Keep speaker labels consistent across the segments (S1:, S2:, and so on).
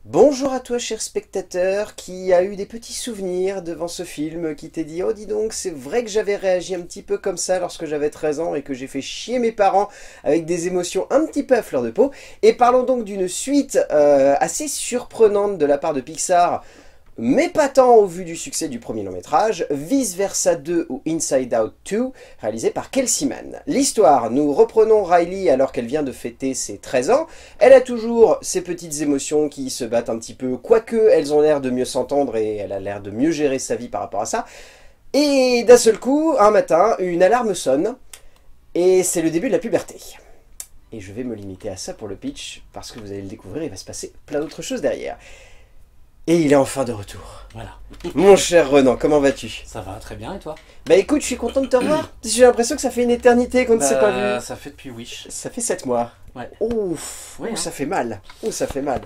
S1: Bonjour à toi, cher spectateur, qui a eu des petits souvenirs devant ce film, qui t'est dit « Oh, dis donc, c'est vrai que j'avais réagi un petit peu comme ça lorsque j'avais 13 ans et que j'ai fait chier mes parents avec des émotions un petit peu à fleur de peau. » Et parlons donc d'une suite assez surprenante de la part de Pixar, mais pas tant au vu du succès du premier long métrage, Vice Versa 2 ou Inside Out 2, réalisé par Kelsey Mann. L'histoire, nous reprenons Riley alors qu'elle vient de fêter ses 13 ans. Elle a toujours ses petites émotions qui se battent un petit peu, quoique elles ont l'air de mieux s'entendre et elle a l'air de mieux gérer sa vie par rapport à ça. Et d'un seul coup, un matin, une alarme sonne et c'est le début de la puberté. Et je vais me limiter à ça pour le pitch, parce que vous allez le découvrir, il va se passer plein d'autres choses derrière. Et il est enfin de retour.
S2: Voilà.
S1: Mon cher Renan, comment vas-tu?
S2: Ça va très bien et toi?
S1: Bah écoute, je suis content de te revoir. J'ai l'impression que ça fait une éternité qu'on ne s'est pas vu.
S2: Ça fait depuis Wish.
S1: Ça fait 7 mois.
S2: Ouais.
S1: Ouf,
S2: Ouais,
S1: ouh,
S2: hein.
S1: ça fait mal. Ouh, ça fait mal.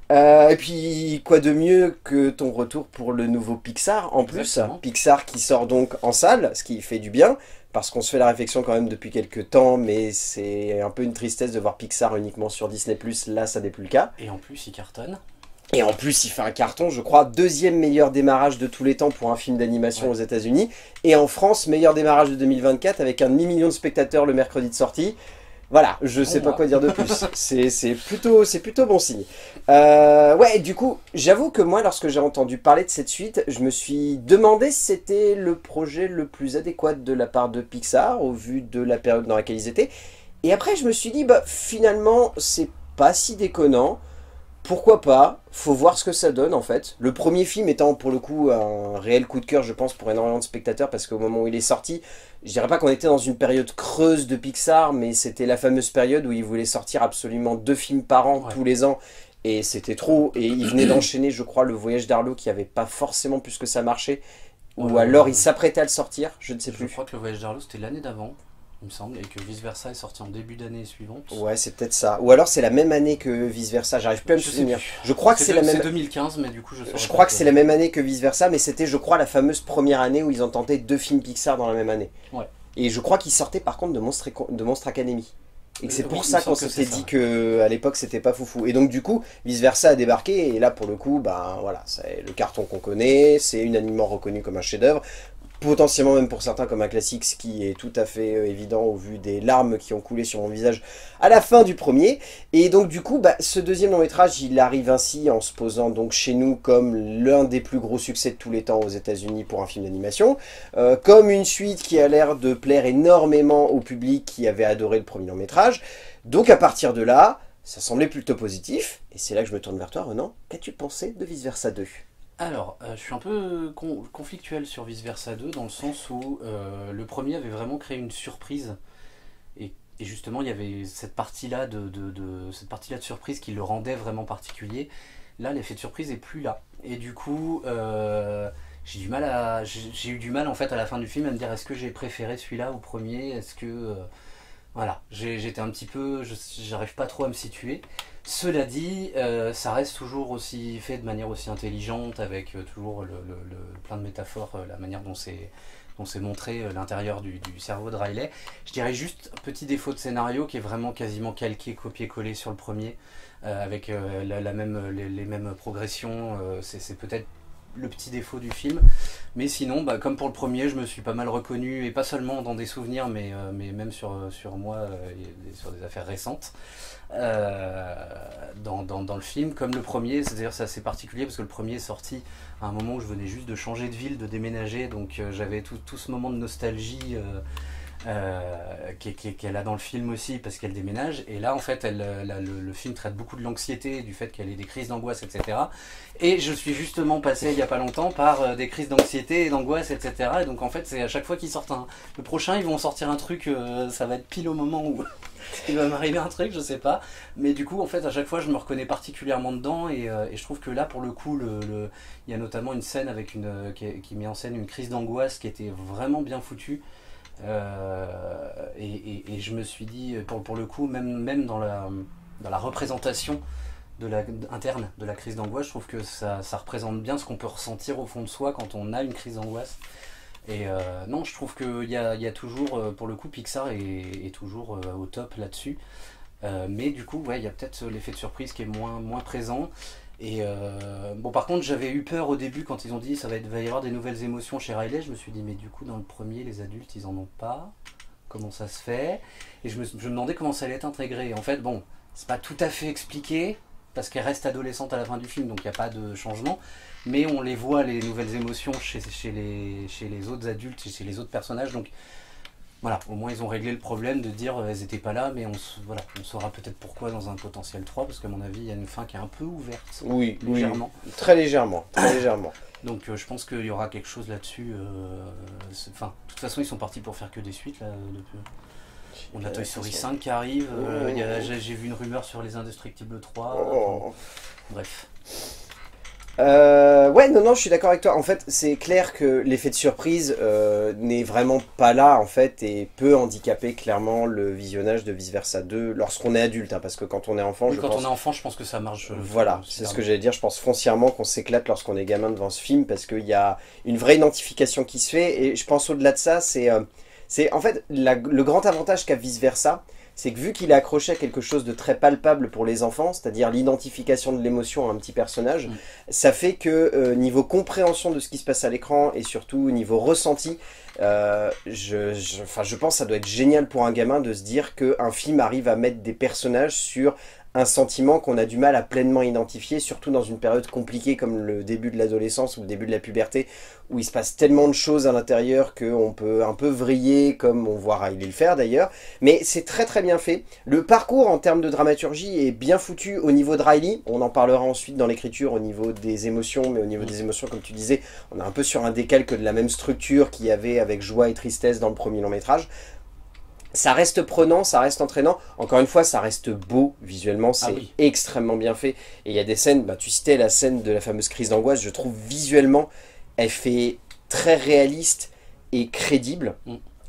S1: Et puis, quoi de mieux que ton retour pour le nouveau Pixar en plus.
S2: Exactement.
S1: Pixar qui sort donc en salle, ce qui fait du bien, parce qu'on se fait la réflexion quand même depuis quelques temps, mais c'est un peu une tristesse de voir Pixar uniquement sur Disney+, là ça n'est plus le cas.
S2: Et en plus, il cartonne.
S1: Et en plus, il fait un carton, je crois, deuxième meilleur démarrage de tous les temps pour un film d'animation aux États-Unis. Et en France, meilleur démarrage de 2024 avec un demi-million de spectateurs le mercredi de sortie. Voilà, je sais pas quoi dire de plus. C'est plutôt bon signe. Ouais, du coup, j'avoue que moi, lorsque j'ai entendu parler de cette suite, je me suis demandé si c'était le projet le plus adéquat de la part de Pixar, au vu de la période dans laquelle ils étaient. Et après, je me suis dit, bah, finalement, c'est pas si déconnant. Pourquoi pas? Faut voir ce que ça donne en fait. Le premier film étant pour le coup un réel coup de cœur je pense pour énormément de spectateurs parce qu'au moment où il est sorti, je dirais pas qu'on était dans une période creuse de Pixar, mais c'était la fameuse période où ils voulaient sortir absolument 2 films par an tous les ans et c'était trop. Et ils venaient d'enchaîner je crois le Voyage d'Arlo qui avait pas forcément plus que ça marché. Ou alors ils s'apprêtaient à le sortir, je ne sais plus.
S2: Je crois que le Voyage d'Arlo c'était l'année d'avant, il me semble, et que Vice Versa est sorti en début d'année suivante.
S1: Ouais, c'est peut-être ça. Ou alors c'est la même année que Vice Versa, j'arrive plus à me souvenir. Je crois que c'est la même.
S2: C'est 2015, mais du coup je saurais
S1: Je
S2: pas
S1: crois que
S2: te-
S1: c'est la même année que Vice Versa, mais c'était, je crois, la fameuse première année où ils ont tenté 2 films Pixar dans la même année.
S2: Ouais.
S1: Et je crois qu'ils sortaient par contre de Monstre Academy. Et que c'est pour
S2: Oui, il
S1: ça
S2: me
S1: qu'on
S2: semble que
S1: s'était
S2: c'est ça,
S1: dit
S2: ouais.
S1: que à l'époque c'était pas foufou. Et donc du coup, Vice Versa a débarqué, et là pour le coup, ben voilà, c'est le carton qu'on connaît, c'est unanimement reconnu comme un chef-d'œuvre. Potentiellement même pour certains comme un classique, ce qui est tout à fait évident au vu des larmes qui ont coulé sur mon visage à la fin du premier. Et donc du coup, bah, ce deuxième long métrage, il arrive ainsi en se posant donc chez nous comme l'un des plus gros succès de tous les temps aux États-Unis pour un film d'animation, comme une suite qui a l'air de plaire énormément au public qui avait adoré le premier long métrage. Donc à partir de là, ça semblait plutôt positif, et c'est là que je me tourne vers toi, Renan. Qu'as-tu pensé de Vice Versa 2?
S2: Alors, je suis un peu conflictuel sur Vice Versa 2 dans le sens où le premier avait vraiment créé une surprise et justement il y avait cette partie-là cette partie-là de surprise qui le rendait vraiment particulier. Là, l'effet de surprise est plus là et du coup j'ai eu du mal en fait à la fin du film à me dire est-ce que j'ai préféré celui-là au premier, est-ce que voilà, j'étais un petit peu, j'arrive pas trop à me situer. Cela dit, ça reste toujours aussi fait de manière aussi intelligente, avec toujours plein de métaphores, la manière dont c'est montré l'intérieur du cerveau de Riley. Je dirais juste un petit défaut de scénario qui est vraiment quasiment calqué, copié-collé sur le premier, avec les mêmes progressions. C'est peut-être le petit défaut du film. Mais sinon, bah, comme pour le premier, je me suis pas mal reconnu, et pas seulement dans des souvenirs, mais même sur moi, et sur des affaires récentes, dans le film. Comme le premier, c'est-à-dire c'est assez particulier, parce que le premier est sorti à un moment où je venais juste de changer de ville, de déménager, donc j'avais tout ce moment de nostalgie qu'elle a dans le film aussi parce qu'elle déménage et là en fait le film traite beaucoup de l'anxiété, du fait qu'elle ait des crises d'angoisse, etc. Et je suis justement passé il y a pas longtemps par des crises d'anxiété et d'angoisse, etc. Et donc en fait c'est à chaque fois qu'ils sortent le prochain ils vont sortir un truc, ça va être pile au moment où il va m'arriver un truc, je sais pas, mais du coup en fait à chaque fois je me reconnais particulièrement dedans et je trouve que là pour le coup il y a notamment une scène avec qui met en scène une crise d'angoisse qui était vraiment bien foutue. Et je me suis dit, pour le coup, même dans la représentation interne de la crise d'angoisse, je trouve que ça représente bien ce qu'on peut ressentir au fond de soi quand on a une crise d'angoisse. Et non, je trouve qu'il y a toujours, pour le coup, Pixar est toujours au top là-dessus. Mais du coup, ouais, il y a peut-être l'effet de surprise qui est moins présent. Et bon, par contre, j'avais eu peur au début quand ils ont dit va y avoir des nouvelles émotions chez Riley. Je me suis dit, mais du coup, dans le premier, les adultes, ils en ont pas. Comment ça se fait? Et je me demandais comment ça allait être intégré. Et en fait, bon, c'est pas tout à fait expliqué, parce qu'elle reste adolescente à la fin du film, donc il n'y a pas de changement. Mais on les voit, les nouvelles émotions, chez les autres adultes et chez les autres personnages. Donc voilà, au moins ils ont réglé le problème de dire elles n'étaient pas là, mais voilà, on saura peut-être pourquoi dans un potentiel 3, parce qu'à mon avis, il y a une fin qui est un peu ouverte.
S1: Oui,
S2: légèrement.
S1: Oui, très légèrement, très légèrement.
S2: Donc je pense qu'il y aura quelque chose là-dessus. Enfin, de toute façon, ils sont partis pour faire que des suites là. On a Toy Story 5 qui arrive. J'ai vu une rumeur sur les Indestructibles 3.
S1: Oh.
S2: Bref.
S1: Ouais, non, je suis d'accord avec toi. En fait, c'est clair que l'effet de surprise n'est vraiment pas là, en fait, et peut handicaper clairement le visionnage de Vice Versa 2 lorsqu'on est adulte, hein, parce que quand on est enfant,
S2: oui, on est enfant, je pense que ça marche.
S1: Voilà, c'est ce que j'allais dire. Je pense foncièrement qu'on s'éclate lorsqu'on est gamin devant ce film, parce qu'il y a une vraie identification qui se fait, et je pense au-delà de ça, c'est en fait le grand avantage qu'a Vice Versa, c'est que vu qu'il est accroché à quelque chose de très palpable pour les enfants, c'est-à-dire l'identification de l'émotion à un petit personnage, ça fait que niveau compréhension de ce qui se passe à l'écran et surtout niveau ressenti, je pense que ça doit être génial pour un gamin de se dire qu'un film arrive à mettre des personnages sur un sentiment qu'on a du mal à pleinement identifier, surtout dans une période compliquée comme le début de l'adolescence ou le début de la puberté, où il se passe tellement de choses à l'intérieur qu'on peut un peu vriller, comme on voit Riley le faire d'ailleurs, mais c'est très très bien fait. Le parcours en termes de dramaturgie est bien foutu au niveau de Riley, on en parlera ensuite dans l'écriture au niveau des émotions, mais au niveau des émotions, comme tu disais, on est un peu sur un décalque de la même structure qu'il y avait avec joie et tristesse dans le premier long métrage. Ça reste prenant, ça reste entraînant. Encore une fois, ça reste beau visuellement, c'est extrêmement bien fait. Et il y a des scènes, tu citais la scène de la fameuse crise d'angoisse, je trouve visuellement, elle fait très réaliste et crédible.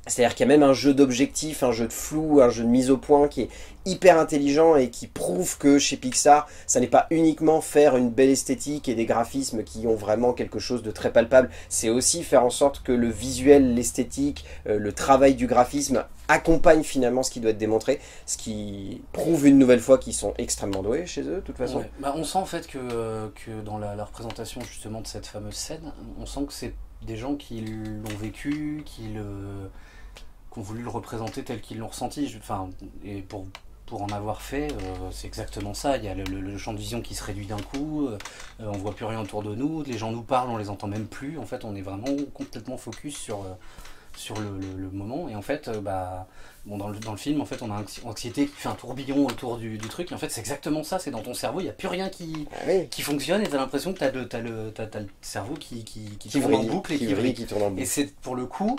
S1: C'est-à-dire qu'il y a même un jeu d'objectifs, un jeu de flou, un jeu de mise au point qui est hyper intelligent et qui prouve que chez Pixar, ça n'est pas uniquement faire une belle esthétique et des graphismes qui ont vraiment quelque chose de très palpable, c'est aussi faire en sorte que le visuel, l'esthétique, le travail du graphisme accompagne finalement ce qui doit être démontré, ce qui prouve une nouvelle fois qu'ils sont extrêmement doués chez eux, de toute façon.
S2: Ouais. On sent en fait que dans la représentation justement de cette fameuse scène, on sent que c'est des gens qui l'ont vécu, qui ont voulu le représenter tel qu'ils l'ont ressenti. Et pour en avoir fait, c'est exactement ça. Il y a le champ de vision qui se réduit d'un coup, on voit plus rien autour de nous, les gens nous parlent, on les entend même plus. En fait, on est vraiment complètement focus sur le moment. Et en fait, dans le film, en fait, on a anxiété qui fait un tourbillon autour du truc. Et en fait, c'est exactement ça. C'est dans ton cerveau, il n'y a plus rien qui fonctionne et tu as l'impression que tu as le cerveau qui tourne en boucle et qui tourne en boucle. Et c'est pour le coup...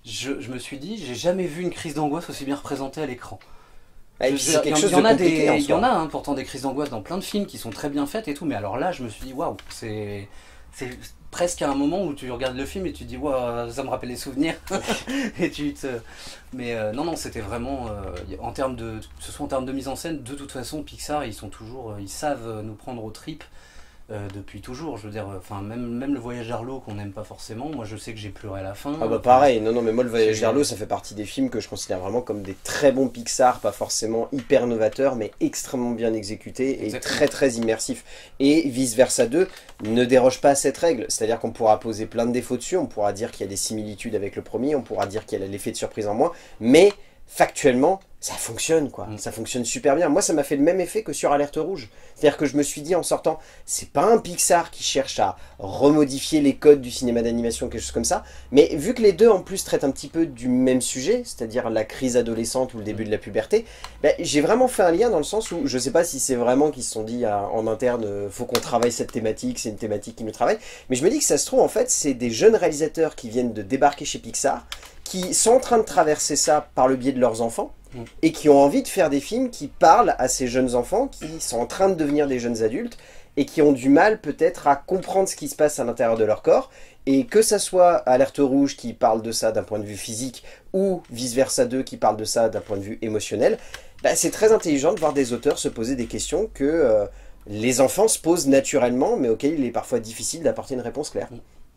S2: Je me suis dit, j'ai jamais vu une crise d'angoisse aussi bien représentée à l'écran. Il y en a pourtant des crises d'angoisse dans plein de films qui sont très bien faites et tout, mais alors là je me suis dit waouh, c'est presque à un moment où tu regardes le film et tu te dis waouh, ça me rappelle les souvenirs. Mais non, c'était vraiment que ce soit en termes de mise en scène, de toute façon Pixar ils savent nous prendre aux tripes. Depuis toujours, je veux dire, même le voyage vers l'eau qu'on n'aime pas forcément, moi je sais que j'ai pleuré à la fin.
S1: Pareil, non mais moi le voyage vers l'eau ça fait partie des films que je considère vraiment comme des très bons Pixar, pas forcément hyper novateurs mais extrêmement bien exécutés et très très immersifs. Et Vice Versa 2 ne déroge pas à cette règle, c'est-à-dire qu'on pourra poser plein de défauts dessus, on pourra dire qu'il y a des similitudes avec le premier, on pourra dire qu'il y a l'effet de surprise en moins, mais factuellement, ça fonctionne quoi, ça fonctionne super bien. Moi ça m'a fait le même effet que sur Alerte Rouge. C'est-à-dire que je me suis dit en sortant, c'est pas un Pixar qui cherche à remodifier les codes du cinéma d'animation, quelque chose comme ça, mais vu que les deux en plus traitent un petit peu du même sujet, c'est-à-dire la crise adolescente ou le début de la puberté, j'ai vraiment fait un lien dans le sens où, je sais pas si c'est vraiment qu'ils se sont dit en interne, faut qu'on travaille cette thématique, c'est une thématique qui nous travaille, mais je me dis que ça se trouve en fait, c'est des jeunes réalisateurs qui viennent de débarquer chez Pixar, qui sont en train de traverser ça par le biais de leurs enfants, et qui ont envie de faire des films qui parlent à ces jeunes enfants qui sont en train de devenir des jeunes adultes et qui ont du mal peut-être à comprendre ce qui se passe à l'intérieur de leur corps, et que ça soit Alerte Rouge qui parle de ça d'un point de vue physique ou Vice Versa 2 qui parle de ça d'un point de vue émotionnel, c'est très intelligent de voir des auteurs se poser des questions que les enfants se posent naturellement mais auxquelles il est parfois difficile d'apporter une réponse claire.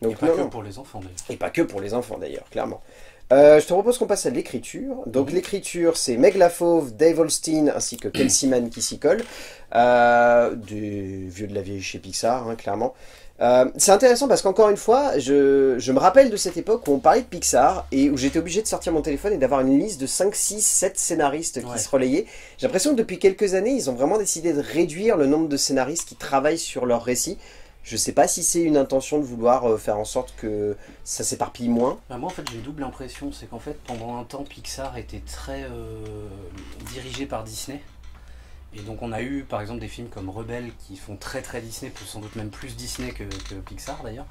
S2: Donc, et pas que pour les enfants d'ailleurs.
S1: Et pas que pour les enfants d'ailleurs, clairement. Je te propose qu'on passe à l'écriture. Donc l'écriture, c'est Meg LaFauve, Dave Holstein ainsi que Kelsey Mann qui s'y colle. Des vieux de la vieille chez Pixar, hein, clairement. C'est intéressant parce qu'encore une fois, je me rappelle de cette époque où on parlait de Pixar et où j'étais obligé de sortir mon téléphone et d'avoir une liste de 5, 6, 7 scénaristes qui se relayaient. J'ai l'impression que depuis quelques années, ils ont vraiment décidé de réduire le nombre de scénaristes qui travaillent sur leur récit. Je sais pas si c'est une intention de vouloir faire en sorte que ça s'éparpille moins.
S2: Moi en fait j'ai une double impression, c'est qu'en fait pendant un temps Pixar était très dirigé par Disney. Et donc on a eu par exemple des films comme Rebelle qui font très très Disney, sans doute même plus Disney que Pixar d'ailleurs.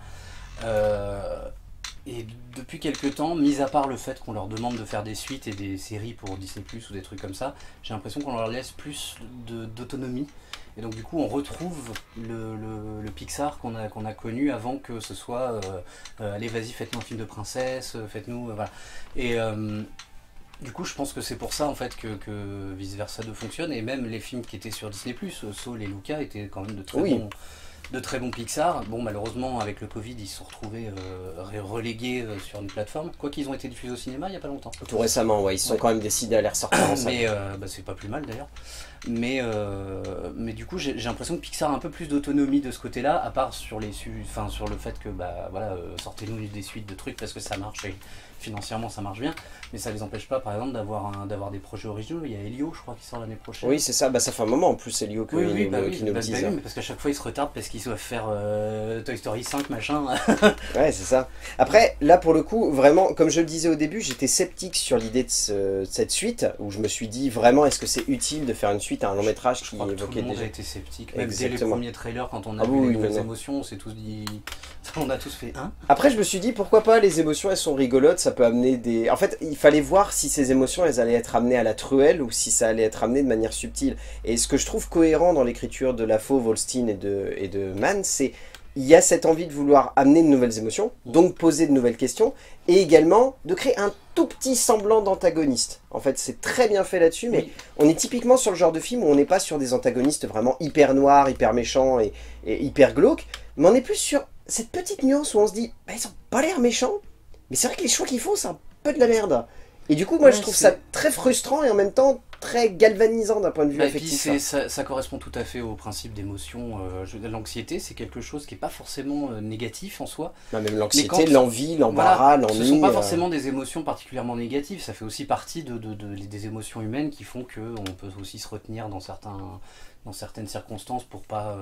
S2: Et depuis quelques temps, mis à part le fait qu'on leur demande de faire des suites et des séries pour Disney+, ou des trucs comme ça, j'ai l'impression qu'on leur laisse plus d'autonomie. Et donc du coup on retrouve le Pixar qu'on a connu avant que ce soit allez vas-y faites-nous un film de princesse, faites-nous... voilà. Et... du coup, je pense que c'est pour ça en fait que Vice Versa 2 fonctionne, et même les films qui étaient sur Disney+, Soul et Luca étaient quand même de très bons Pixar. Bon, malheureusement, avec le Covid, ils se sont retrouvés relégués sur une plateforme, quoi qu'ils ont été diffusés au cinéma il n'y a pas longtemps.
S1: Tout récemment, ouais, ils se sont quand même décidés à les ressortir en salle.
S2: Mais c'est pas plus mal d'ailleurs. Mais du coup, j'ai l'impression que Pixar a un peu plus d'autonomie de ce côté-là, à part sur le fait que sortez-nous des suites de trucs parce que ça marche et financièrement ça marche bien, mais ça les empêche pas par exemple d'avoir des projets originaux. Il y a Elio, je crois, qui sort l'année prochaine.
S1: Oui, c'est ça, ça fait un moment en plus Elio qui nous le disait.
S2: Parce qu'à chaque fois ils se retardent parce qu'ils doivent faire Toy Story 5 machin.
S1: Ouais, c'est ça. Après, là pour le coup, vraiment, comme je le disais au début, j'étais sceptique sur l'idée de cette suite, où je me suis dit vraiment, est-ce que c'est utile de faire une suite à un long métrage qui évoquait déjà...
S2: Tout le monde a été sceptique, même dès les
S1: Exactement.
S2: premiers trailers, quand on a vu les nouvelles émotions, on s'est tous dit... on a tous fait un.
S1: Après, je me suis dit, pourquoi pas, les émotions, elles sont rigolotes, ça peut amener des... En fait, il fallait voir si ces émotions, elles allaient être amenées à la truelle, ou si ça allait être amené de manière subtile. Et ce que je trouve cohérent dans l'écriture de LaFauve, Holstein et de Mann, c'est... Il y a cette envie de vouloir amener de nouvelles émotions, donc poser de nouvelles questions, et également de créer un tout petit semblant d'antagoniste. En fait, c'est très bien fait là-dessus, mais on est typiquement sur le genre de film où on n'est pas sur des antagonistes vraiment hyper noirs, hyper méchants et hyper glauques, mais on est plus sur cette petite nuance où on se dit, bah, ils ont pas l'air méchants, mais c'est vrai que les choix qu'ils font, c'est un peu de la merde. Et du coup, moi, je trouve ça très frustrant et en même temps très galvanisant d'un point de vue affectif.
S2: Et puis ça correspond tout à fait au principe d'émotion. L'anxiété, c'est quelque chose qui n'est pas forcément négatif en soi.
S1: Non, même l'anxiété, l'envie, l'embarras, l'ennui...
S2: Ce ne sont pas forcément des émotions particulièrement négatives. Ça fait aussi partie des émotions humaines qui font qu'on peut aussi se retenir dans certaines circonstances pour pas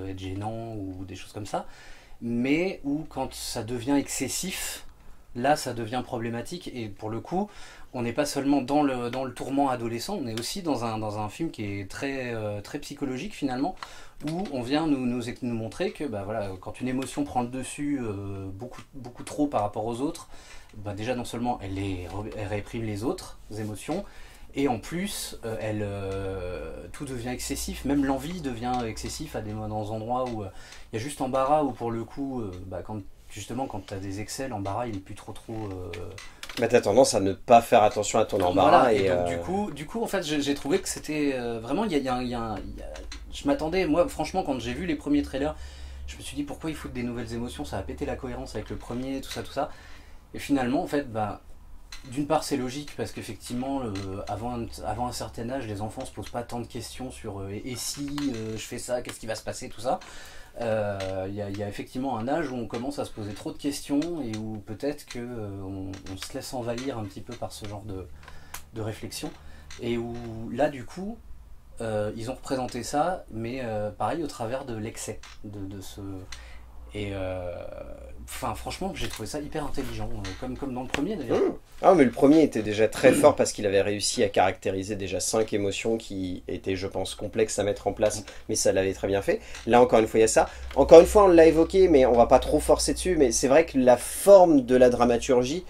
S2: être gênant ou des choses comme ça. Mais où quand ça devient excessif... Là, ça devient problématique, et pour le coup, on n'est pas seulement dans le tourment adolescent, on est aussi dans un film qui est très, très psychologique finalement, où on vient nous montrer que voilà, quand une émotion prend le dessus beaucoup trop par rapport aux autres, déjà non seulement elle réprime les autres émotions, et en plus, tout devient excessif, même l'envie devient excessif dans des endroits où il y a juste embarras, où pour le coup, justement, quand tu as des excès, l'embarras, il est plus trop...
S1: Bah, t'as tendance à ne pas faire attention à ton embarras.
S2: Voilà, et donc, du coup, en fait, j'ai trouvé que c'était vraiment... Je m'attendais, moi, franchement, quand j'ai vu les premiers trailers, je me suis dit, pourquoi ils foutent des nouvelles émotions? Ça a pété la cohérence avec le premier, tout ça. Et finalement, en fait, d'une part, c'est logique, parce qu'effectivement, avant un certain âge, les enfants se posent pas tant de questions sur et si je fais ça, qu'est-ce qui va se passer, tout ça. Il y a effectivement un âge où on commence à se poser trop de questions et où peut-être qu'on se laisse envahir un petit peu par ce genre de réflexion, et où là du coup ils ont représenté ça, mais pareil au travers de l'excès de ce... Et franchement, j'ai trouvé ça hyper intelligent, comme dans le premier d'ailleurs.
S1: Ah, mais le premier était déjà très fort parce qu'il avait réussi à caractériser déjà 5 émotions qui étaient, je pense, complexes à mettre en place, mais ça l'avait très bien fait. Là, encore une fois, il y a ça. Encore une fois, on l'a évoqué, mais on va pas trop forcer dessus, mais c'est vrai que la forme de la dramaturgie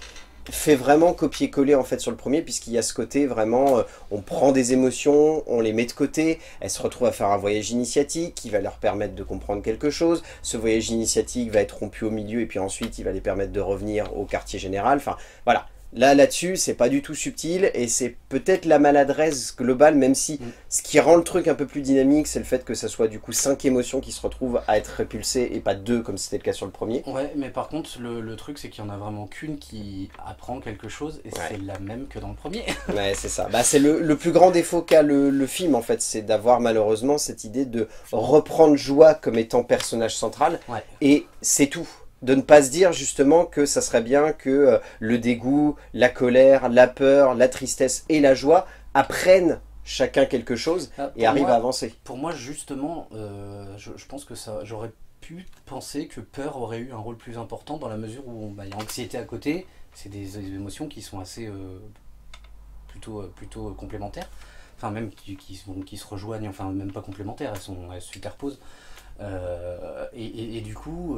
S1: fait vraiment copier-coller en fait sur le premier, puisqu'il y a ce côté vraiment, on prend des émotions, on les met de côté, elles se retrouvent à faire un voyage initiatique qui va leur permettre de comprendre quelque chose, ce voyage initiatique va être rompu au milieu et puis ensuite il va les permettre de revenir au quartier général, enfin voilà, Là-dessus, c'est pas du tout subtil, et c'est peut-être la maladresse globale, même si ce qui rend le truc un peu plus dynamique, c'est le fait que ça soit du coup 5 émotions qui se retrouvent à être répulsées, et pas 2 comme c'était le cas sur le premier.
S2: Ouais, mais par contre, le truc, c'est qu'il y en a vraiment qu'une qui apprend quelque chose, et c'est la même que dans le premier.
S1: Ouais, c'est ça. Bah, c'est le plus grand défaut qu'a le film, en fait, c'est d'avoir malheureusement cette idée de reprendre Joie comme étant personnage central, et c'est tout. De ne pas se dire justement que ça serait bien que le dégoût, la colère, la peur, la tristesse et la joie apprennent chacun quelque chose et arrivent à avancer.
S2: Pour moi, justement, je pense que j'aurais pu penser que peur aurait eu un rôle plus important dans la mesure où il y a anxiété à côté, c'est des émotions qui sont assez plutôt complémentaires, enfin même qui se rejoignent, enfin même pas complémentaires, elles se superposent. Et du coup...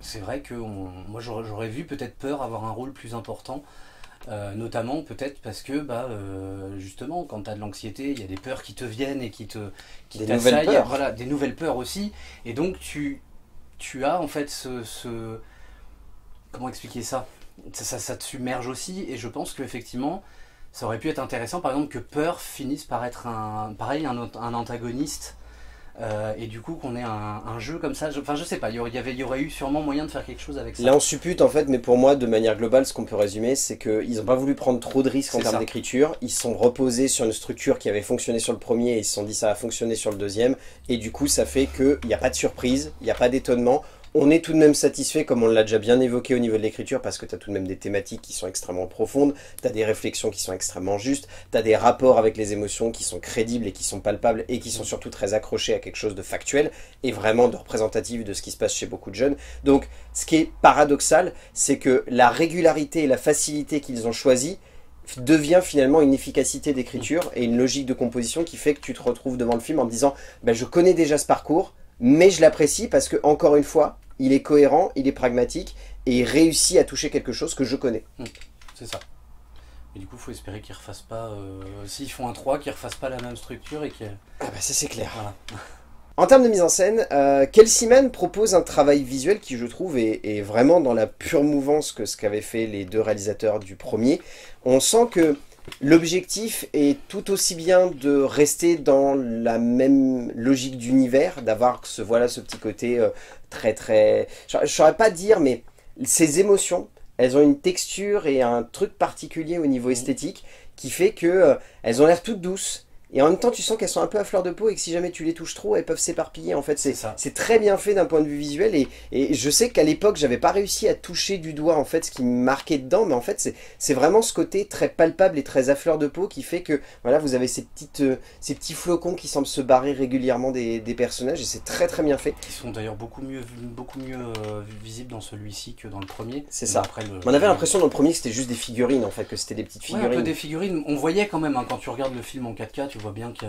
S2: c'est vrai que moi j'aurais vu peut-être peur avoir un rôle plus important, notamment peut-être parce que justement quand tu as de l'anxiété, il y a des peurs qui te viennent et qui t'assaillent, voilà, des nouvelles peurs aussi, et donc tu as en fait comment expliquer ça, ça te submerge aussi, et je pense qu'effectivement ça aurait pu être intéressant par exemple que peur finisse par être un antagoniste. Et du coup qu'on ait un jeu comme ça, je sais pas, il y aurait eu sûrement moyen de faire quelque chose avec ça.
S1: Là on suppute en fait, mais pour moi de manière globale ce qu'on peut résumer c'est qu'ils n'ont pas voulu prendre trop de risques en termes d'écriture, ils sont reposés sur une structure qui avait fonctionné sur le premier et ils se sont dit ça va fonctionner sur le deuxième, et du coup ça fait qu'il n'y a pas de surprise, il n'y a pas d'étonnement. On est tout de même satisfait, comme on l'a déjà bien évoqué au niveau de l'écriture, parce que tu as tout de même des thématiques qui sont extrêmement profondes, tu as des réflexions qui sont extrêmement justes, tu as des rapports avec les émotions qui sont crédibles et qui sont palpables et qui sont surtout très accrochés à quelque chose de factuel et vraiment de représentatif de ce qui se passe chez beaucoup de jeunes. Donc ce qui est paradoxal, c'est que la régularité et la facilité qu'ils ont choisie devient finalement une efficacité d'écriture et une logique de composition qui fait que tu te retrouves devant le film en te disant je connais déjà ce parcours, mais je l'apprécie parce que, encore une fois, il est cohérent, il est pragmatique, et il réussit à toucher quelque chose que je connais.
S2: C'est ça. Et du coup, il faut espérer qu'ils ne refassent pas, s'ils font un 3, qu'ils ne refassent pas la même structure et
S1: Ah bah ça c'est clair.
S2: Voilà.
S1: En termes de mise en scène, Kelsey Mann propose un travail visuel qui, je trouve, est vraiment dans la pure mouvance que ce qu'avaient fait les deux réalisateurs du premier. On sent que l'objectif est tout aussi bien de rester dans la même logique d'univers, d'avoir ce petit côté très... Je saurais pas dire, mais ces émotions, elles ont une texture et un truc particulier au niveau esthétique qui fait que elles ont l'air toutes douces. Et en même temps, tu sens qu'elles sont un peu à fleur de peau et que si jamais tu les touches trop, elles peuvent s'éparpiller. En fait, c'est très bien fait d'un point de vue visuel. Et je sais qu'à l'époque, j'avais pas réussi à toucher du doigt en fait ce qui me marquait dedans. Mais en fait, c'est vraiment ce côté très palpable et très à fleur de peau qui fait que voilà, vous avez ces petits flocons qui semblent se barrer régulièrement des personnages. Et c'est très très bien fait.
S2: Qui sont d'ailleurs beaucoup mieux visibles dans celui-ci que dans le premier.
S1: C'est ça. On avait l'impression dans le premier que c'était juste des figurines en fait, que c'était des petites figurines.
S2: Ouais, un peu des figurines. On voyait quand même quand tu regardes le film en 4K, tu vois bien que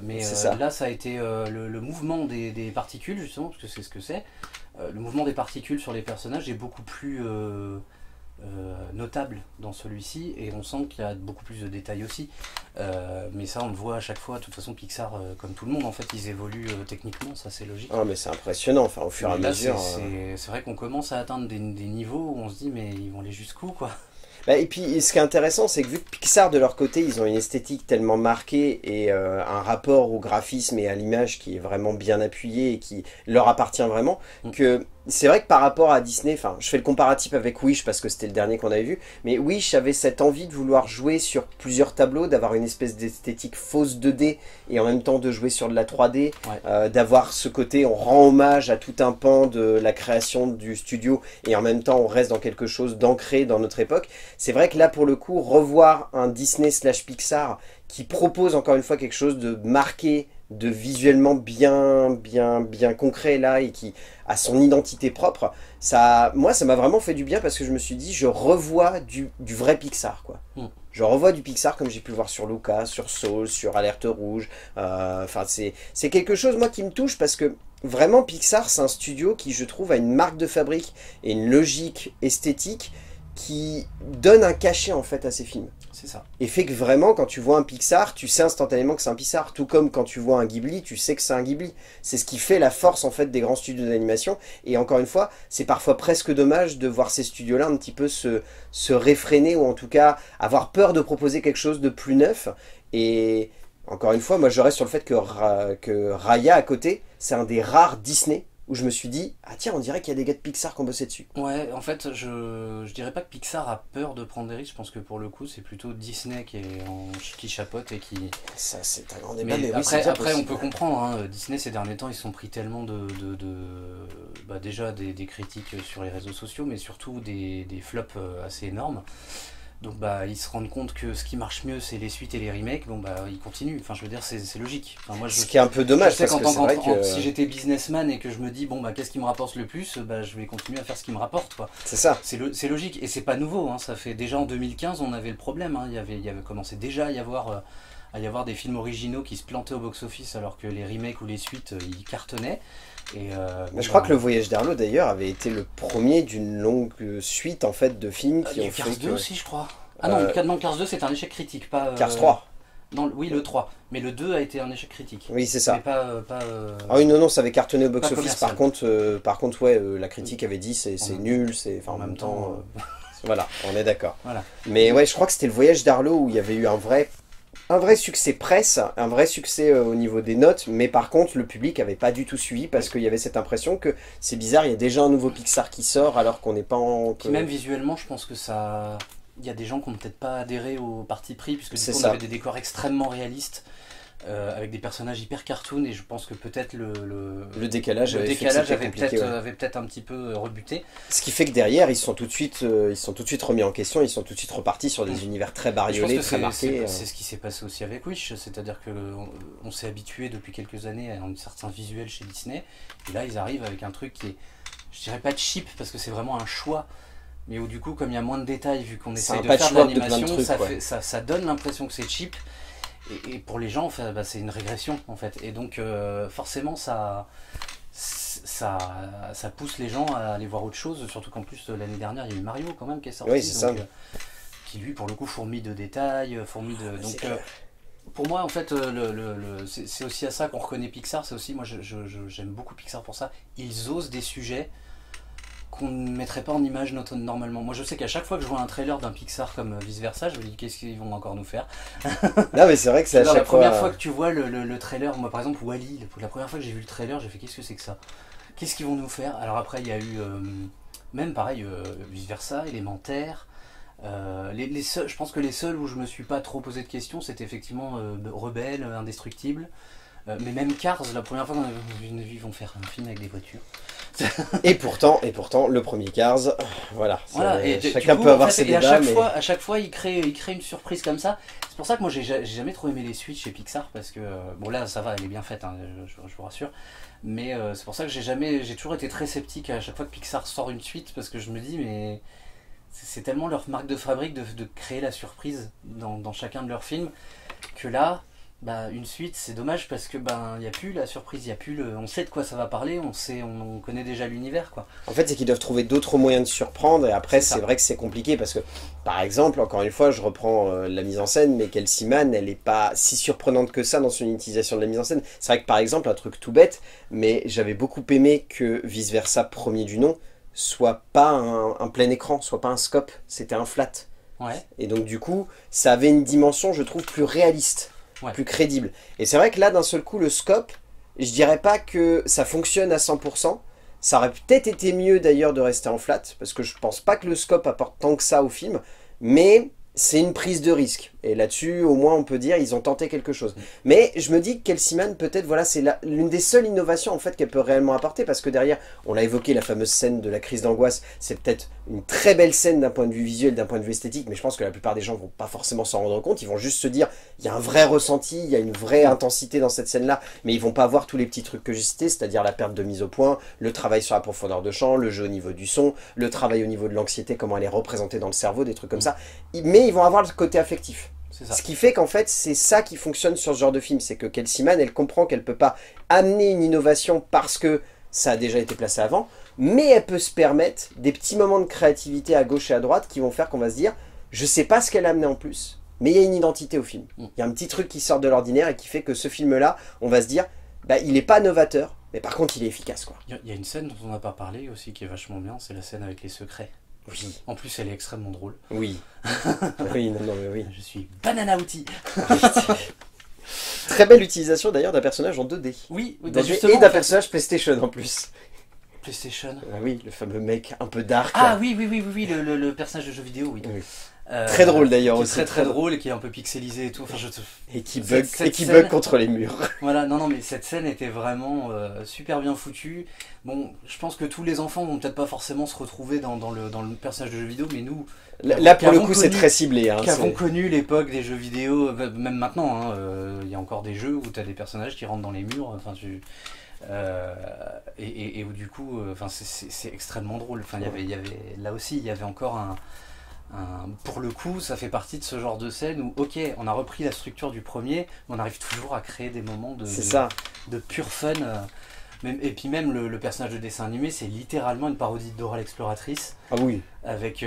S2: mais là ça a été le mouvement des particules justement, parce que c'est ce que c'est, le mouvement des particules sur les personnages est beaucoup plus notable dans celui-ci, et on sent qu'il y a beaucoup plus de détails aussi, mais ça on le voit à chaque fois. De toute façon Pixar, comme tout le monde en fait, ils évoluent techniquement, ça c'est logique.
S1: Ah mais c'est impressionnant, enfin au fur et à mesure.
S2: C'est vrai qu'on commence à atteindre des niveaux où on se dit mais ils vont aller jusqu'où quoi.
S1: Et puis ce qui est intéressant, c'est que vu que Pixar de leur côté, ils ont une esthétique tellement marquée et un rapport au graphisme et à l'image qui est vraiment bien appuyé et qui leur appartient vraiment, que c'est vrai que par rapport à Disney, enfin je fais le comparatif avec Wish parce que c'était le dernier qu'on avait vu, mais Wish avait cette envie de vouloir jouer sur plusieurs tableaux, d'avoir une espèce d'esthétique fausse 2D et en même temps de jouer sur de la 3D, d'avoir ce côté, on rend hommage à tout un pan de la création du studio et en même temps on reste dans quelque chose d'ancré dans notre époque. C'est vrai que là pour le coup, revoir un Disney/Pixar qui propose encore une fois quelque chose de marqué, de visuellement bien concret là, et qui a son identité propre, moi ça m'a vraiment fait du bien parce que je me suis dit je revois du vrai Pixar quoi. Je revois du Pixar comme j'ai pu le voir sur Luca, sur Soul, sur Alerte Rouge. Enfin c'est quelque chose moi qui me touche parce que vraiment Pixar c'est un studio qui je trouve a une marque de fabrique et une logique esthétique qui donne un cachet en fait à ses films.
S2: C'est ça.
S1: Et fait que vraiment, quand tu vois un Pixar, tu sais instantanément que c'est un Pixar. Tout comme quand tu vois un Ghibli, tu sais que c'est un Ghibli. C'est ce qui fait la force en fait des grands studios d'animation. Et encore une fois, c'est parfois presque dommage de voir ces studios-là un petit peu se réfréner, ou en tout cas avoir peur de proposer quelque chose de plus neuf. Et encore une fois, moi je reste sur le fait que Raya à côté, c'est un des rares Disney où je me suis dit, ah tiens, on dirait qu'il y a des gars de Pixar qui ont bossé dessus.
S2: Ouais, en fait, je dirais pas que Pixar a peur de prendre des risques, je pense que pour le coup, c'est plutôt Disney qui chapeaute et qui...
S1: Ça, c'est un grand débat,
S2: Mais
S1: mais oui, c'est
S2: après,
S1: bien
S2: on
S1: possible.
S2: peut comprendre, hein, Disney ces derniers temps, ils se sont pris tellement bah, déjà des critiques sur les réseaux sociaux, mais surtout des flops assez énormes. Donc bah ils se rendent compte que ce qui marche mieux c'est les suites et les remakes, bon bah ils continuent, enfin je veux dire c'est logique. Enfin, moi,
S1: Ce qui est un peu dommage,
S2: je sais
S1: parce que c'est vrai que...
S2: si j'étais businessman et que je me dis bon bah qu'est-ce qui me rapporte le plus, bah je vais continuer à faire ce qui me rapporte quoi.
S1: C'est ça.
S2: C'est logique et c'est pas nouveau, hein, ça fait déjà en 2015 on avait le problème, hein, il y avait commencé déjà à y avoir des films originaux qui se plantaient au box-office alors que les remakes ou les suites ils cartonnaient. Et
S1: Mais je crois que Le Voyage d'Arlo d'ailleurs avait été le premier d'une longue suite en fait de films
S2: il
S1: qui
S2: y a
S1: ont
S2: eu Cars
S1: fait
S2: 2
S1: que...
S2: aussi je crois. Ah non, non, Cars 2 c'est un échec critique, pas...
S1: Cars 3.
S2: Non, oui, le 3. Mais le 2 a été un échec critique.
S1: Oui, c'est ça.
S2: Mais pas...
S1: Ah oui, non, ça avait cartonné au box-office.
S2: Commercial.
S1: Par contre, ouais, la critique avait dit c'est nul, c'est... Enfin,
S2: En même temps...
S1: Voilà, on est d'accord.
S2: Voilà.
S1: Mais ouais, je crois que c'était Le Voyage d'Arlo où il y avait eu un vrai succès presse, un vrai succès au niveau des notes, mais par contre, le public avait pas du tout suivi parce qu'il y avait cette impression que c'est bizarre, il y a déjà un nouveau Pixar qui sort alors qu'on n'est pas en...
S2: Puis même visuellement, je pense que ça... Il y a des gens qui n'ont peut-être pas adhéré au parti pris, puisque du coup, on avait des décors extrêmement réalistes, avec des personnages hyper cartoon, et je pense que peut-être
S1: le décalage avait
S2: peut-être un petit peu rebuté.
S1: Ce qui fait que derrière, ils sont tout de suite remis en question, ils sont tout de suite repartis sur des univers très bariolés, très marqués.
S2: C'est ce qui s'est passé aussi avec Wish, c'est-à-dire que on s'est habitué depuis quelques années à un certain visuel chez Disney, et là ils arrivent avec un truc qui est, je dirais pas cheap, parce que c'est vraiment un choix, mais où du coup, comme il y a moins de détails, vu qu'on essaye de faire de l'animation, ça donne l'impression que c'est cheap. Et pour les gens, en fait, bah, c'est une régression, en fait. Et donc, forcément, ça pousse les gens à aller voir autre chose. Surtout qu'en plus, l'année dernière, il y a eu Mario, quand même, qui est sorti.
S1: Oui, c'est
S2: donc,
S1: ça.
S2: Qui, lui, pour le coup, fourmille de détails, donc, pour moi, en fait, c'est aussi à ça qu'on reconnaît Pixar. C'est aussi, moi, j'aime beaucoup Pixar pour ça. Ils osent des sujets qu'on ne mettrait pas en image normalement. Moi je sais qu'à chaque fois que je vois un trailer d'un Pixar comme Vice Versa, je me dis qu'est-ce qu'ils vont encore nous faire.
S1: Non mais c'est vrai que c'est à chaque fois...
S2: La première fois que tu vois le trailer, moi par exemple Wall-E, la première fois que j'ai vu le trailer, j'ai fait qu'est-ce que c'est que ça? Qu'est-ce qu'ils vont nous faire? Alors après il y a eu, même pareil, Vice Versa, Élémentaire, je pense que les seuls où je me suis pas trop posé de questions, c'était effectivement Rebelle, Indestructible. Mais même Cars, la première fois qu'on a vu, ils vont faire un film avec des voitures.
S1: et pourtant, le premier Cars, voilà.
S2: Et
S1: chacun peut avoir ses débats, mais...
S2: à chaque fois, il crée une surprise comme ça. C'est pour ça que moi, j'ai jamais trop aimé les suites chez Pixar, parce que, bon là, ça va, elle est bien faite, hein, je vous rassure. Mais c'est pour ça que j'ai toujours été très sceptique à chaque fois que Pixar sort une suite, parce que je me dis, mais c'est tellement leur marque de fabrique de créer la surprise dans chacun de leurs films, que là... Bah, une suite, c'est dommage parce que il y a plus la surprise, il y a plus on sait de quoi ça va parler, on connaît déjà l'univers quoi.
S1: En fait, c'est qu'ils doivent trouver d'autres moyens de surprendre et après c'est vrai que c'est compliqué parce que par exemple, encore une fois, je reprends la mise en scène, mais Kelsey Mann, elle est pas si surprenante que ça dans son utilisation de la mise en scène. C'est vrai que par exemple, un truc tout bête, mais j'avais beaucoup aimé que Vice Versa, premier du nom, soit pas un plein écran, soit pas un scope, c'était un flat.
S2: Ouais.
S1: Et donc du coup, ça avait une dimension, je trouve, plus réaliste.
S2: Ouais.
S1: Plus crédible. Et c'est vrai que là, d'un seul coup, le scope, je dirais pas que ça fonctionne à 100%. Ça aurait peut-être été mieux d'ailleurs de rester en flat, parce que je pense pas que le scope apporte tant que ça au film, mais c'est une prise de risque. Et là-dessus, au moins, on peut dire ils ont tenté quelque chose. Mais je me dis que Kelsey Mann, peut-être, voilà, c'est l'une des seules innovations en fait qu'elle peut réellement apporter, parce que derrière, on l'a évoqué, la fameuse scène de la crise d'angoisse, c'est peut-être une très belle scène d'un point de vue visuel, d'un point de vue esthétique, mais je pense que la plupart des gens vont pas forcément s'en rendre compte, ils vont juste se dire, il y a un vrai ressenti, il y a une vraie intensité dans cette scène-là, mais ils vont pas voir tous les petits trucs que j'ai cités, c'est-à-dire la perte de mise au point, le travail sur la profondeur de champ, le jeu au niveau du son, le travail au niveau de l'anxiété, comment elle est représentée dans le cerveau, des trucs comme ça, mais ils vont avoir le côté affectif. Ce qui fait qu'en fait, c'est ça qui fonctionne sur ce genre de film, c'est que Kelsey Mann, elle comprend qu'elle peut pas amener une innovation parce que ça a déjà été placé avant, mais elle peut se permettre des petits moments de créativité à gauche et à droite qui vont faire qu'on va se dire, je sais pas ce qu'elle a amené en plus, mais il y a une identité au film. Il y a un petit truc qui sort de l'ordinaire et qui fait que ce film-là, on va se dire, bah, il n'est pas novateur, mais par contre, il est efficace, quoi.
S2: Il y a une scène dont on n'a pas parlé aussi qui est vachement bien, c'est la scène avec les secrets.
S1: Oui.
S2: En plus, elle est extrêmement drôle.
S1: Oui. Oui, non, mais oui.
S2: Je suis Banana Outil.
S1: Très belle utilisation d'ailleurs d'un personnage en 2D.
S2: Oui,
S1: Et d'un personnage PlayStation en plus.
S2: PlayStation.
S1: Ah oui, le fameux mec un peu dark.
S2: Ah oui, le personnage de jeu vidéo, oui.
S1: Oui. Très drôle d'ailleurs aussi.
S2: Très drôle et qui est un peu pixelisé et tout. Enfin,
S1: et qui bug contre les murs.
S2: Voilà, non, mais cette scène était vraiment super bien foutue. Bon, je pense que tous les enfants vont peut-être pas forcément se retrouver dans le personnage de jeu vidéo, mais nous...
S1: Là, pour le coup, c'est très ciblé.
S2: Qui avons connu l'époque des jeux vidéo, même maintenant, il y a encore des jeux où tu as des personnages qui rentrent dans les murs, enfin, et où du coup, c'est extrêmement drôle. Enfin, là aussi, il y avait encore pour le coup, ça fait partie de ce genre de scène où, ok, on a repris la structure du premier, mais on arrive toujours à créer des moments de pur fun. Et puis même le personnage de dessin animé, c'est littéralement une parodie de Dora l'exploratrice.
S1: Ah oui.
S2: Avec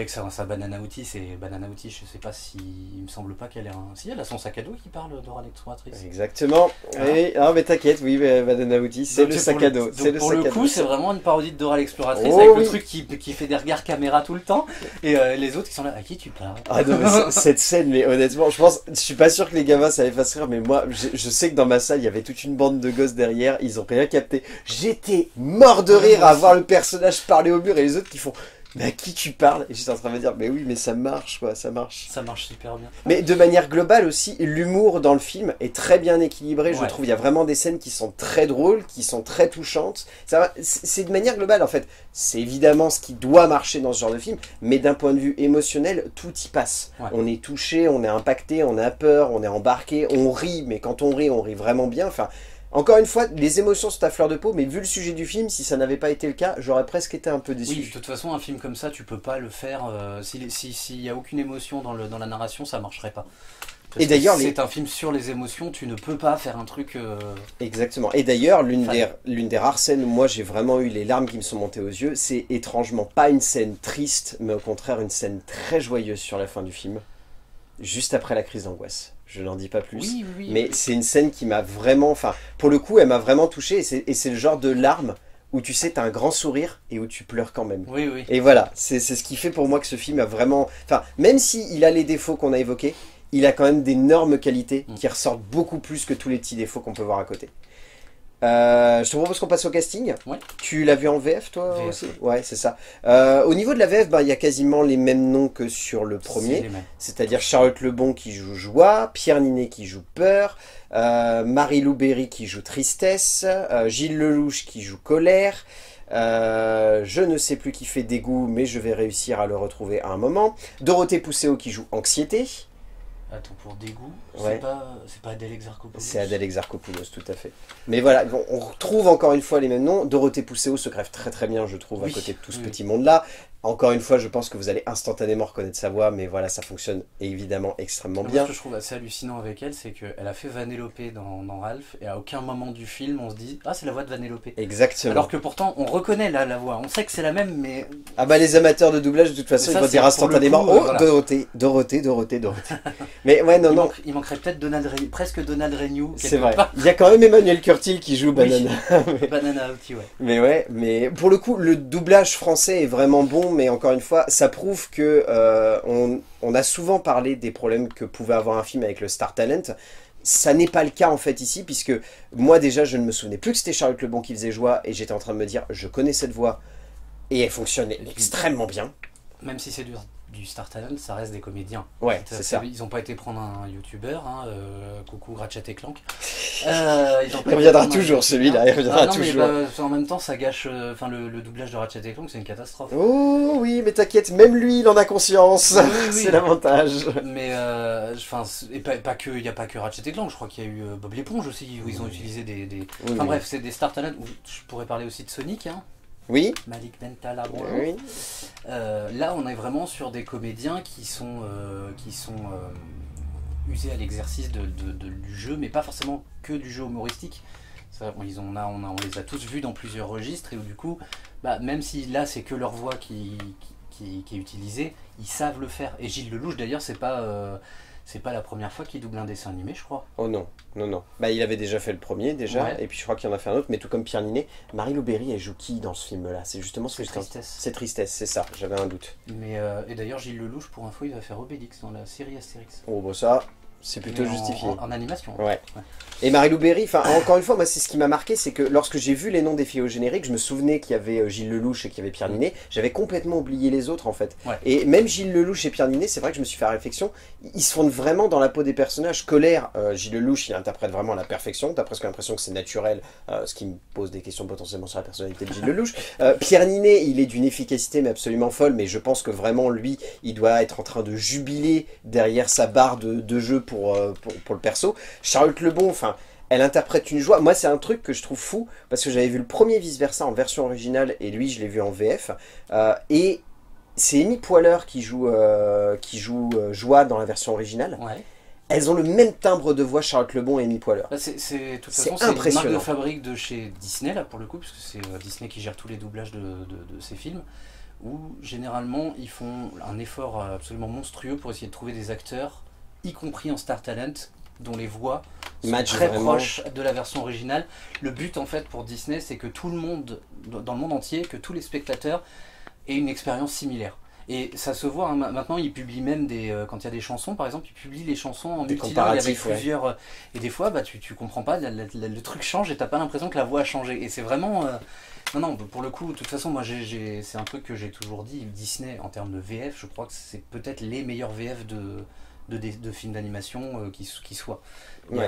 S2: sa Banana Outil, c'est Banana Outil, je sais pas si... Il me semble pas qu'elle ait un... Si, elle a son sac à dos qui parle Dora l'exploratrice.
S1: Exactement. Ah mais t'inquiète, oui, Banana Outil, c'est le sac à dos.
S2: Pour le coup, c'est vraiment une parodie de Dora l'exploratrice, avec le truc qui fait des regards caméra tout le temps, et les autres qui sont là, à qui tu parles?
S1: Ah non, mais cette scène, mais honnêtement, je suis pas sûr que les gamins ça les fasse rire, mais moi, je sais que dans ma salle, il y avait toute une bande de gosses derrière, ils ont rien capté. J'étais mort de rire à voir le personnage parler au mur et les autres qui font... Mais à qui tu parles? Et j'étais en train de me dire, mais oui, mais ça marche, quoi, ça marche.
S2: Ça marche super bien.
S1: Mais de manière globale aussi, l'humour dans le film est très bien équilibré, je trouve. Il y a vraiment des scènes qui sont très drôles, qui sont très touchantes. C'est de manière globale, en fait. C'est évidemment ce qui doit marcher dans ce genre de film, mais d'un point de vue émotionnel, tout y passe. Ouais. On est touché, on est impacté, on a peur, on est embarqué, on rit, mais quand on rit vraiment bien. Enfin... Encore une fois, les émotions sont à fleur de peau, mais vu le sujet du film, si ça n'avait pas été le cas, j'aurais presque été un peu déçu.
S2: Oui, de toute façon, un film comme ça, tu peux pas le faire, s'il n'y a aucune émotion dans la narration, ça marcherait pas. Et d'ailleurs, c'est un film sur les émotions, tu ne peux pas faire un truc...
S1: Exactement. Et d'ailleurs, l'une des rares scènes où moi j'ai vraiment eu les larmes qui me sont montées aux yeux, c'est étrangement pas une scène triste, mais au contraire une scène très joyeuse sur la fin du film, juste après la crise d'angoisse. Je n'en dis pas plus, mais c'est une scène qui m'a vraiment... Enfin, pour le coup, elle m'a vraiment touché, et c'est le genre de larmes où tu sais, t'as un grand sourire et où tu pleures quand même.
S2: Oui, oui.
S1: Et voilà, c'est ce qui fait pour moi que ce film a vraiment... Enfin, même s'il a les défauts qu'on a évoqués, il a quand même d'énormes qualités qui ressortent beaucoup plus que tous les petits défauts qu'on peut voir à côté. Je te propose qu'on passe au casting.
S2: Ouais.
S1: Tu l'as vu en VF toi
S2: VF,
S1: aussi? Ouais, c'est ça. Au niveau de la VF, il y a quasiment les mêmes noms que sur le premier. C'est-à-dire Charlotte Lebon qui joue Joie, Pierre Ninet qui joue Peur, Marie-Lou Berry qui joue Tristesse, Gilles Lelouch qui joue Colère, je ne sais plus qui fait Dégoût, mais je vais réussir à le retrouver à un moment. Dorothée Pousseau qui joue Anxiété.
S2: Attends, pour Dégoût,
S1: ouais.
S2: c'est pas Adèle Exarchopoulos.
S1: C'est Adèle Exarchopoulos, tout à fait. Mais voilà, on retrouve encore une fois les mêmes noms. Dorothée Pousseau se greffe très très bien, je trouve, à côté de tout ce petit monde-là. Encore une fois, je pense que vous allez instantanément reconnaître sa voix, mais voilà, ça fonctionne évidemment extrêmement bien.
S2: Ce que je trouve assez hallucinant avec elle, c'est qu'elle a fait Vanellope dans Ralph, et à aucun moment du film, on se dit « Ah, c'est la voix de Vanellope ».
S1: Exactement.
S2: Alors que pourtant, on reconnaît la voix, on sait que c'est la même, mais...
S1: Ah bah les amateurs de doublage, de toute façon, ils vont dire instantanément « Oh, voilà. Dorothée ». Mais ouais, non.
S2: Il manquerait peut-être presque Donald Renew.
S1: C'est vrai. Il y a quand même Emmanuel Curtil qui joue Banana.
S2: Banana Outil, ouais.
S1: Mais pour le coup, le doublage français est vraiment bon, mais encore une fois, ça prouve que on a souvent parlé des problèmes que pouvait avoir un film avec le Star Talent. Ça n'est pas le cas en fait ici, puisque moi déjà, je ne me souvenais plus que c'était Charlotte Lebon qui faisait Joie, et j'étais en train de me dire, je connais cette voix, et elle fonctionnait extrêmement bien.
S2: Même si c'est du Star Talent, ça reste des comédiens.
S1: Ouais, c'est ça.
S2: Ils n'ont pas été prendre un youtubeur, coucou Ratchet et Clank.
S1: Il reviendra toujours celui-là, il reviendra toujours.
S2: Mais en même temps, ça gâche. Le doublage de Ratchet et Clank, c'est une catastrophe.
S1: Oh oui, mais t'inquiète, même lui, il en a conscience. Oui. C'est l'avantage.
S2: Mais il n'y a pas que Ratchet et Clank. Je crois qu'il y a eu Bob l'éponge aussi, où ils ont utilisé des. Bref, c'est des Star Talent. Je pourrais parler aussi de Sonic.
S1: Oui.
S2: Malik Bentala,
S1: oui.
S2: Là, on est vraiment sur des comédiens qui sont usés à l'exercice du jeu, mais pas forcément que du jeu humoristique. Ça, on les a tous vus dans plusieurs registres, et où du coup, même si là c'est que leur voix qui qui est utilisé, ils savent le faire. Et Gilles Lelouch d'ailleurs, c'est pas la première fois qu'il double un dessin animé, je crois.
S1: Oh non, non, non. Bah, il avait déjà fait le premier, déjà,
S2: Ouais.
S1: et puis je crois qu'il en a fait un autre, mais tout comme Pierre Ninet, Marie-Lou Berry, elle joue qui dans ce film-là? C'est justement ce que
S2: C'est
S1: j'étais en-
S2: Tristesse.
S1: C'est Tristesse, c'est ça, j'avais un doute.
S2: Mais, et d'ailleurs, Gilles Lelouch, pour info, il va faire Obélix dans la série Astérix.
S1: Oh, bah ça, c'est plutôt
S2: Mais
S1: justifié.
S2: en animation.
S1: Ouais. Et Marie-Lou Berry, enfin encore une fois, moi c'est ce qui m'a marqué, c'est que lorsque j'ai vu les noms des filles au générique, je me souvenais qu'il y avait Gilles Lelouch et qu'il y avait Pierre Ninet, j'avais complètement oublié les autres en fait.
S2: Ouais.
S1: Et même Gilles Lelouch et Pierre Ninet, c'est vrai que je me suis fait la réflexion, ils se fondent vraiment dans la peau des personnages. Colère, Gilles Lelouch, il interprète vraiment à la perfection, t'as presque l'impression que c'est naturel, ce qui me pose des questions potentiellement sur la personnalité de Gilles Lelouch. Pierre Ninet, il est d'une efficacité mais absolument folle, mais je pense que vraiment lui, il doit être en train de jubiler derrière sa barre de jeu pour le perso. Charlotte Lebon, enfin, elle interprète une joie. Moi, c'est un truc que je trouve fou, parce que j'avais vu le premier vice-versa en version originale, et lui, je l'ai vu en VF. Et c'est Amy Poehler qui joue Joie dans la version originale.
S2: Ouais.
S1: Elles ont le même timbre de voix, Charlotte Lebon et Amy Poehler.
S2: Bah, de toute
S1: C'est
S2: façon, c'est une marque de
S1: impressionnant.
S2: fabrique de chez Disney, là, pour le coup, parce que c'est Disney qui gère tous les doublages de ces films, où généralement, ils font un effort absolument monstrueux pour essayer de trouver des acteurs, y compris en Star Talent, dont les voix sont
S1: Match
S2: très
S1: vraiment.
S2: proches de la version originale. Le but, en fait, pour Disney, c'est que tout le monde, dans le monde entier, que tous les spectateurs aient une expérience similaire. Et ça se voit, hein, maintenant ils publient même quand il y a des chansons, par exemple, ils publient les chansons en
S1: Des
S2: multilingue avec
S1: comparatifs, ouais.
S2: plusieurs. Et des fois, bah, tu comprends pas, le truc change et t'as pas l'impression que la voix a changé. Et c'est vraiment. Non, non, pour le coup, de toute façon, moi c'est un truc que j'ai toujours dit. Disney, en termes de VF, je crois que c'est peut-être les meilleurs VF de films d'animation qui soient.
S1: Ouais.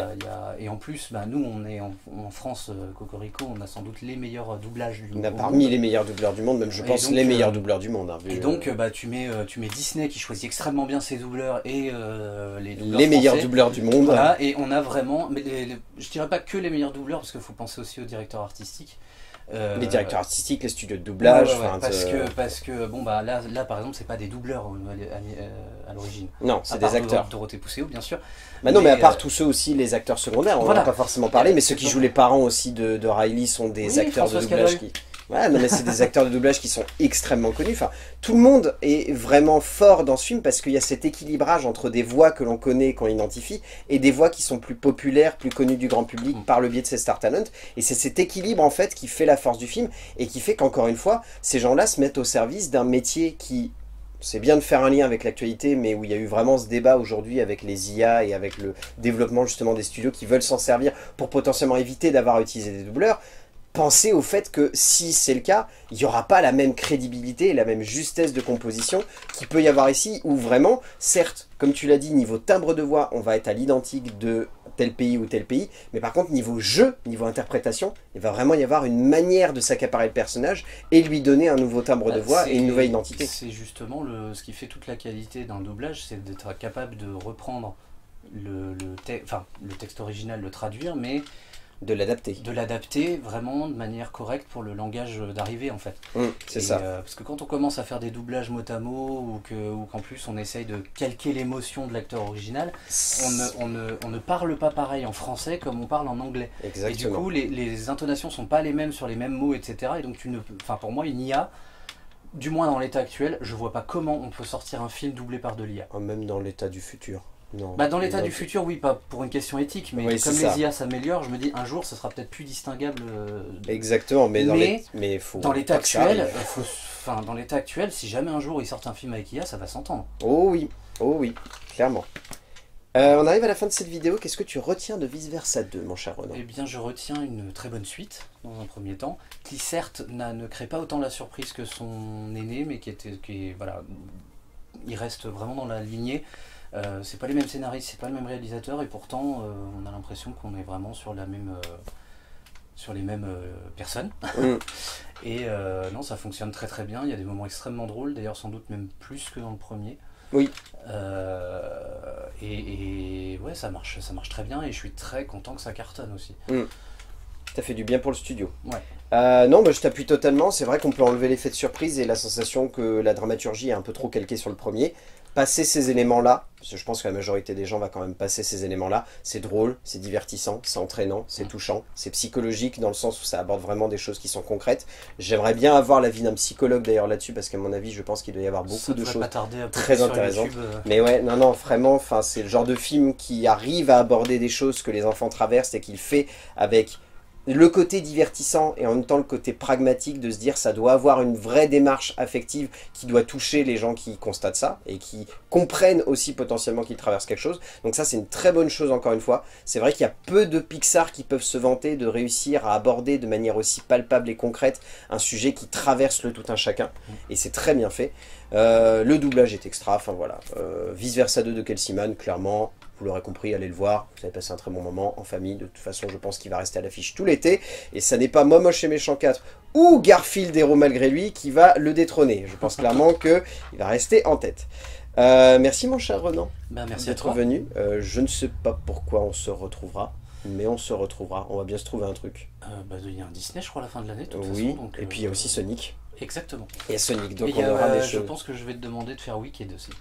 S2: Et en plus, bah, nous, on est en France, Cocorico, on a sans doute les meilleurs doublages du
S1: On a
S2: monde.
S1: parmi les meilleurs doubleurs du monde, même je
S2: Et
S1: pense
S2: donc,
S1: les meilleurs doubleurs du monde. Hein, vu,
S2: Et donc, bah, tu mets Disney qui choisit extrêmement bien ses doubleurs et les doubleurs
S1: les meilleurs
S2: français.
S1: doubleurs du monde.
S2: Voilà, et on a vraiment, mais je dirais pas que les meilleurs doubleurs, parce qu'il faut penser aussi aux directeurs artistiques.
S1: Les directeurs artistiques, les studios de doublage.
S2: Ouais, ouais,
S1: enfin,
S2: parce que bon bah là par exemple c'est pas des doubleurs à l'origine.
S1: Non,
S2: À
S1: c'est
S2: part
S1: des acteurs.
S2: Dorothée Pousseau bien sûr.
S1: Bah non, mais à part
S2: euh,
S1: tous ceux aussi, les acteurs secondaires, on
S2: voilà.
S1: n'en a pas forcément parlé, mais ceux qui
S2: Exactement.
S1: jouent les parents aussi de Riley sont des
S2: Oui,
S1: acteurs de
S2: Françoise
S1: doublage
S2: Cabal.
S1: qui... Ouais, non mais c'est des acteurs de doublage qui sont extrêmement connus. Enfin, tout le monde est vraiment fort dans ce film parce qu'il y a cet équilibrage entre des voix que l'on connaît, qu'on identifie, et des voix qui sont plus populaires, plus connues du grand public par le biais de ces Star Talent. Et c'est cet équilibre en fait qui fait la force du film et qui fait qu'encore une fois, ces gens-là se mettent au service d'un métier qui... C'est bien de faire un lien avec l'actualité, mais où il y a eu vraiment ce débat aujourd'hui avec les IA et avec le développement justement des studios qui veulent s'en servir pour potentiellement éviter d'avoir à utiliser des doubleurs. Pensez au fait que si c'est le cas, il n'y aura pas la même crédibilité et la même justesse de composition qu'il peut y avoir ici, où vraiment, certes, comme tu l'as dit, niveau timbre de voix, on va être à l'identique de tel pays ou tel pays, mais par contre, niveau jeu, niveau interprétation, il va vraiment y avoir une manière de s'accaparer le personnage et lui donner un nouveau timbre de voix et une nouvelle identité.
S2: C'est justement ce qui fait toute la qualité d'un doublage, c'est d'être capable de reprendre le texte original, le traduire, mais
S1: De l'adapter.
S2: de l'adapter vraiment de manière correcte pour le langage d'arrivée en fait.
S1: C'est
S2: Et,
S1: ça.
S2: parce que quand on commence à faire des doublages mot à mot ou qu'en plus on essaye de calquer l'émotion de l'acteur original, on ne parle pas pareil en français comme on parle en anglais.
S1: Exactement.
S2: Et du coup les intonations sont pas les mêmes sur les mêmes mots, etc. Et donc pour moi une IA, du moins dans l'état actuel, je vois pas comment on peut sortir un film doublé par de l'IA.
S1: Même dans l'état du futur. Non.
S2: Bah dans l'état
S1: Non.
S2: du futur, oui, pas pour une question éthique, mais
S1: Oui,
S2: comme
S1: c'est ça.
S2: les IA s'améliorent, je me dis un jour ce sera peut-être plus distinguable.
S1: Exactement, mais faut
S2: Dans l'état
S1: pas que ça
S2: actuel,
S1: arrive.
S2: dans l'état actuel, si jamais un jour ils sortent un film avec IA, ça va s'entendre.
S1: Oh oui, clairement. On arrive à la fin de cette vidéo. Qu'est-ce que tu retiens de Vice Versa 2, mon cher Renan?
S2: Eh bien, je retiens une très bonne suite, dans un premier temps, qui certes ne crée pas autant la surprise que son aîné, mais voilà, il reste vraiment dans la lignée. C'est pas les mêmes scénaristes, c'est pas le même réalisateur, et pourtant, on a l'impression qu'on est vraiment sur les mêmes personnes. Et non, ça fonctionne très très bien. Il y a des moments extrêmement drôles, d'ailleurs sans doute même plus que dans le premier.
S1: Oui.
S2: Et ouais, ça marche très bien et je suis très content que ça cartonne aussi.
S1: Ça fait du bien pour le studio.
S2: Ouais.
S1: Non, je t'appuie totalement. C'est vrai qu'on peut enlever l'effet de surprise et la sensation que la dramaturgie est un peu trop calquée sur le premier. Passer ces éléments-là, parce que je pense que la majorité des gens va quand même passer ces éléments-là, c'est drôle, c'est divertissant, c'est entraînant, c'est touchant, c'est psychologique dans le sens où ça aborde vraiment des choses qui sont concrètes. J'aimerais bien avoir l'avis d'un psychologue d'ailleurs là-dessus, parce qu'à mon avis, je pense qu'il doit y avoir beaucoup de choses très intéressantes. Mais ouais, non, vraiment, c'est le genre de film qui arrive à aborder des choses que les enfants traversent et qu'il fait avec le côté divertissant et en même temps le côté pragmatique de se dire ça doit avoir une vraie démarche affective qui doit toucher les gens qui constatent ça et qui comprennent aussi potentiellement qu'ils traversent quelque chose. Donc ça c'est une très bonne chose encore une fois. C'est vrai qu'il y a peu de Pixar qui peuvent se vanter de réussir à aborder de manière aussi palpable et concrète un sujet qui traverse le tout un chacun et c'est très bien fait. Le doublage est extra, enfin voilà. Vice Versa 2 de Kelseyman, clairement. Vous l'aurez compris, allez le voir, vous avez passé un très bon moment en famille, de toute façon je pense qu'il va rester à l'affiche tout l'été, et ça n'est pas Moi Moche et Méchant 4 ou Garfield Héros Malgré Lui qui va le détrôner, je pense clairement qu'il va rester en tête. Merci mon cher Renan
S2: merci
S1: d'être venu, je ne sais pas pourquoi on se retrouvera, mais on se retrouvera, on va bien se trouver un truc.
S2: Il y a un Disney je crois à la fin de l'année de toute
S1: oui,
S2: façon, donc,
S1: et puis il y a aussi Sonic.
S2: Exactement.
S1: Il y a Sonic, donc on aura des choses.
S2: Je pense que je vais te demander de faire Wicked aussi.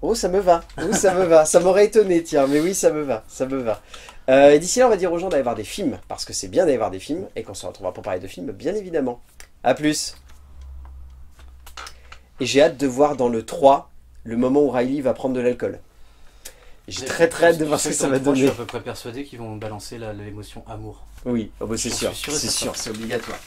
S1: Oh, ça me va, ça me va, ça m'aurait étonné, tiens, mais oui, ça me va, ça me va. Et d'ici là, on va dire aux gens d'aller voir des films, parce que c'est bien d'aller voir des films, et qu'on se retrouvera pour parler de films, bien évidemment. A plus. Et j'ai hâte de voir dans le 3, le moment où Riley va prendre de l'alcool. J'ai très hâte de voir ce que ça va donner.
S2: Je suis à peu près persuadé qu'ils vont balancer l'émotion amour.
S1: Oui, c'est sûr, c'est obligatoire.